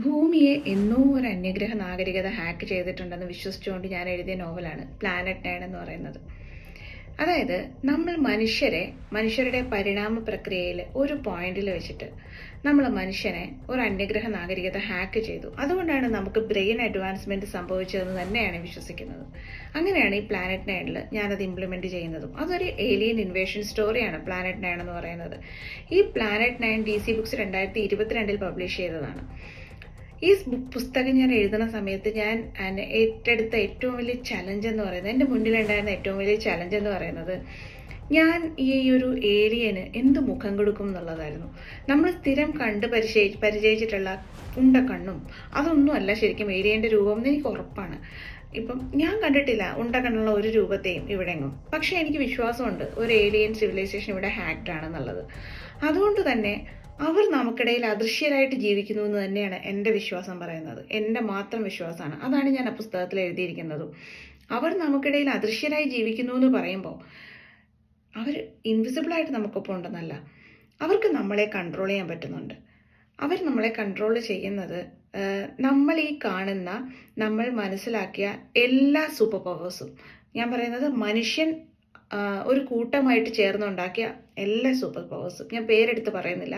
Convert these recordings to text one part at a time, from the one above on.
ഭൂമിയെ എന്നോ ഒരു അന്യഗ്രഹ നാഗരികത ഹാക്ക് ചെയ്തിട്ടുണ്ടെന്ന് വിശ്വസിച്ചുകൊണ്ട് ഞാൻ എഴുതിയ നോവലാണ് പ്ലാനറ്റ് 9 എന്ന് പറയുന്നത്. അതായത് നമ്മൾ മനുഷ്യരുടെ പരിണാമ പ്രക്രിയയിൽ ഒരു പോയിന്റിൽ വെച്ചിട്ട് നമ്മൾ മനുഷ്യനെ ഒരു അന്യഗ്രഹ നാഗരികത ഹാക്ക് ചെയ്തു. അതുകൊണ്ടാണ് നമുക്ക് ബ്രെയിൻ അഡ്വാൻസ്മെന്റ് സംഭവിച്ചതെന്ന് തന്നെയാണ് വിശ്വസിക്കുന്നത്. അങ്ങനെയാണ് ഈ പ്ലാനറ്റ് 9 ഞാനത് ഇംപ്ലിമെന്റ് ചെയ്യുന്നതും. അതൊരു ഏലിയൻ ഇൻവേഷൻ സ്റ്റോറിയാണ് പ്ലാനറ്റ് 9 എന്ന് പറയുന്നത്. ഈ പ്ലാനറ്റ് 9 DC ബുക്സ് 2022 പബ്ലിഷ് ചെയ്തതാണ്. ഈ പുസ്തകം ഞാൻ എഴുതുന്ന സമയത്ത് ഞാൻ ഏറ്റെടുത്ത ഏറ്റവും വലിയ ചലഞ്ച് എന്ന് പറയുന്നത്, എൻ്റെ മുന്നിലുണ്ടായിരുന്ന ഏറ്റവും വലിയ ചലഞ്ച് എന്ന് പറയുന്നത്, ഞാൻ ഈ ഒരു ഏലിയന് എന്ത് മുഖം കൊടുക്കും എന്നുള്ളതായിരുന്നു. നമ്മൾ സ്ഥിരം കണ്ട് പരിചയിച്ചിട്ടുള്ള ഉണ്ടക്കണ്ണും അതൊന്നും അല്ല ശരിക്കും ഏലിയൻ്റെ രൂപം എന്ന് എനിക്ക് ഉറപ്പാണ്. ഇപ്പം ഞാൻ കണ്ടിട്ടില്ല ഉണ്ടക്കണ്ണുള്ള ഒരു രൂപത്തെയും ഇവിടെയെങ്ങും. പക്ഷെ എനിക്ക് വിശ്വാസമുണ്ട് ഒരു ഏലിയൻ സിവിലൈസേഷൻ ഇവിടെ ഹാക്ഡ് ആണെന്നുള്ളത്. അതുകൊണ്ട് തന്നെ അവർ നമുക്കിടയിൽ അദൃശ്യരായിട്ട് ജീവിക്കുന്നു എന്ന് തന്നെയാണ് എൻ്റെ വിശ്വാസം പറയുന്നത്. എൻ്റെ മാത്രം വിശ്വാസമാണ്. അതാണ് ഞാൻ ആ പുസ്തകത്തിൽ എഴുതിയിരിക്കുന്നതും. അവർ നമുക്കിടയിൽ അദൃശ്യരായി ജീവിക്കുന്നു എന്ന് പറയുമ്പോൾ അവർ ഇൻവിസിബിളായിട്ട് നമുക്കൊപ്പം ഉണ്ടെന്നല്ല, അവർക്ക് നമ്മളെ കൺട്രോൾ ചെയ്യാൻ പറ്റുന്നുണ്ട്. അവർ നമ്മളെ കൺട്രോൾ ചെയ്യുന്നത് നമ്മൾ ഈ കാണുന്ന, നമ്മൾ മനസ്സിലാക്കിയ എല്ലാ സൂപ്പർ പവേഴ്സും, ഞാൻ പറയുന്നത് മനുഷ്യൻ ഒരു കൂട്ടമായിട്ട് ചേർന്നുണ്ടാക്കിയ എല്ലാ സൂപ്പർ പവേഴ്സും, ഞാൻ പേരെടുത്ത് പറയുന്നില്ല,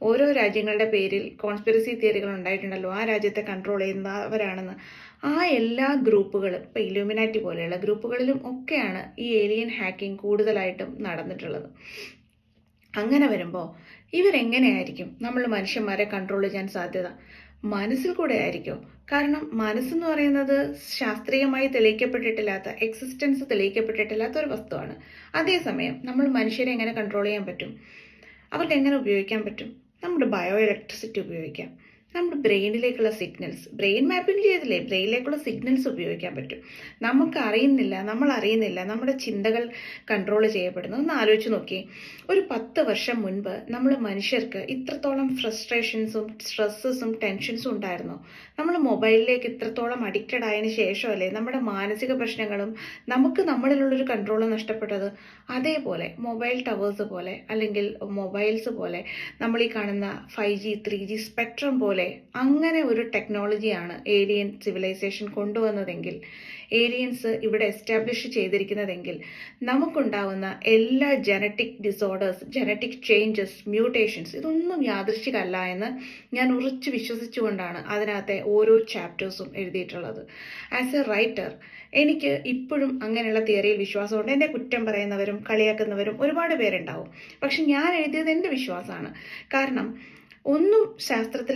ഓരോ രാജ്യങ്ങളുടെ പേരിൽ കോൺസ്പിറസി തിയറികൾ ഉണ്ടായിട്ടുണ്ടല്ലോ, ആ രാജ്യത്തെ കൺട്രോൾ ചെയ്യുന്നവരാണെന്ന്. ആ എല്ലാ ഗ്രൂപ്പുകളും, ഇപ്പം ഇലൂമിനാറ്റി പോലെയുള്ള ഗ്രൂപ്പുകളിലും ഒക്കെയാണ് ഈ ഏലിയൻ ഹാക്കിംഗ് കൂടുതലായിട്ടും നടന്നിട്ടുള്ളത്. അങ്ങനെ വരുമ്പോൾ ഇവരെങ്ങനെയായിരിക്കും നമ്മൾ മനുഷ്യന്മാരെ കൺട്രോൾ ചെയ്യാൻ സാധ്യത? മനസ്സിൽ കൂടെ ആയിരിക്കും. കാരണം മനസ്സെന്ന് പറയുന്നത് ശാസ്ത്രീയമായി തെളിയിക്കപ്പെട്ടിട്ടില്ലാത്ത, എക്സിസ്റ്റൻസ് തെളിയിക്കപ്പെട്ടിട്ടില്ലാത്ത ഒരു വസ്തുവാണ്. അതേസമയം നമ്മൾ മനുഷ്യരെ എങ്ങനെ കൺട്രോൾ ചെയ്യാൻ പറ്റും? അവർക്ക് എങ്ങനെ ഉപയോഗിക്കാൻ പറ്റും? നമ്മുടെ ബയോ ഇലക്ട്രിസിറ്റി ഉപയോഗിക്കാം. നമ്മുടെ ബ്രെയിനിലേക്കുള്ള സിഗ്നൽസ്, ബ്രെയിൻ മാപ്പിംഗ് ചെയ്തില്ലേ, ബ്രെയിനിലേക്കുള്ള സിഗ്നൽസ് ഉപയോഗിക്കാൻ പറ്റും. നമ്മൾ അറിയുന്നില്ല നമ്മുടെ ചിന്തകൾ കൺട്രോൾ ചെയ്യപ്പെടുന്നു. ഒന്ന് ആലോചിച്ച് നോക്കി, ഒരു 10 വർഷം മുൻപ് നമ്മൾ മനുഷ്യർക്ക് ഇത്രത്തോളം ഫ്രസ്ട്രേഷൻസും സ്ട്രെസ്സസും ടെൻഷൻസും ഉണ്ടായിരുന്നു? നമ്മൾ മൊബൈലിലേക്ക് ഇത്രത്തോളം അഡിക്റ്റഡ് ആയതിനു ശേഷമല്ലേ നമ്മുടെ മാനസിക പ്രശ്നങ്ങളും നമുക്ക് നമ്മളിലുള്ളൊരു കൺട്രോൾ നഷ്ടപ്പെട്ടത്? അതേപോലെ മൊബൈൽ ടവേഴ്സ് പോലെ, അല്ലെങ്കിൽ മൊബൈൽസ് പോലെ, നമ്മൾ ഈ കാണുന്ന 5G 3G സ്പെക്ട്രം പോലെ അങ്ങനെ ഒരു ടെക്നോളജിയാണ് ഏലിയൻ സിവിലൈസേഷൻ കൊണ്ടുവന്നതെങ്കിൽ, ഏലിയൻസ് ഇവിടെ എസ്റ്റാബ്ലിഷ് ചെയ്തിരിക്കുന്നതെങ്കിൽ, നമുക്കുണ്ടാവുന്ന എല്ലാ genetic disorders, genetic changes, mutations ഇതൊന്നും യാദൃശ്ചികമല്ല എന്ന് ഞാൻ ഉറച്ചു വിശ്വസിച്ചുകൊണ്ടാണ് അതിനകത്തെ ഓരോ ചാപ്റ്റേഴ്സും എഴുതിയിട്ടുള്ളത്. ആസ് എ റൈറ്റർ എനിക്ക് ഇപ്പോഴും അങ്ങനെയുള്ള തിയറിയിൽ വിശ്വാസമുണ്ട്. എന്നെ കുറ്റം പറയുന്നവരും കളിയാക്കുന്നവരും ഒരുപാട് പേരുണ്ടാവും. പക്ഷെ ഞാൻ എഴുതിയത് എൻ്റെ വിശ്വാസമാണ്. കാരണം ഒന്നും ശാസ്ത്രത്തിൽ